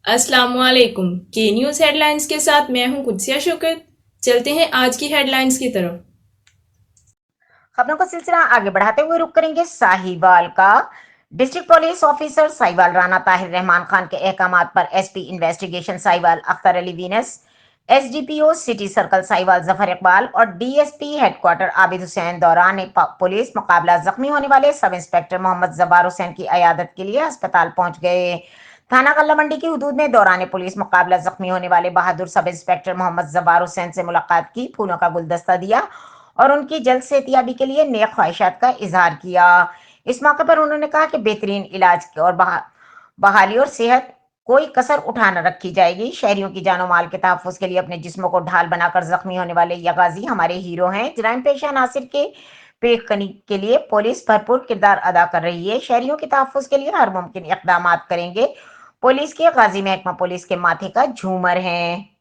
अस्सलाम वालेकुम के न्यूज़ हेडलाइंस के साथ मैं हूं कुदसिया शौकत। चलते हैं आज की हेडलाइंस की तरफ। खबरों का सिलसिला आगे बढ़ाते हुए रुक करेंगे साहिवाल का। District police officer Sahiwal Rana Tahir Rahman Khan के अहकामात पर SP investigation Sahiwal Akhtar Ali Venus, SDPO city circle Sahiwal Zafar Iqbal और डीएसपी हेडक्वार्टर आबिद हुसैन दौरान पुलिस मुकाबला जख्मी होने वाले सब इंस्पेक्टर मोहम्मद जब्बार हुसैन की अयादत के लिए अस्पताल पहुंच गए। थाना कल्ला मंडी की हदूद में दौरान पुलिस मुकाबला जख्मी होने वाले बहादुर सब इंस्पेक्टर मोहम्मद जब्बार हुसैन से मुलाकात की, फूलों का गुलदस्ता दिया और उनकी जल्द सेहतियाबी के लिए नेक ख्वाहिशात का इजहार किया। इस मौके पर उन्होंने कहा कि बेहतरीन इलाज और बहाली और सेहत कोई कसर उठा न रखी जाएगी। शहरियों की जानो माल के तहफ़्फ़ुज़ के लिए अपने जिस्मों को ढाल बनाकर जख्मी होने वाले ये गाजी हमारे हीरो हैं। जराइम पेशा नासिर के पेशकनी के लिए पुलिस भरपूर किरदार अदा कर रही है। शहरियों के तहफ़्फ़ुज़ के लिए हर मुमकिन इक़दामात करेंगे। पुलिस के गाजी महकमा पुलिस के माथे का झूमर हैं।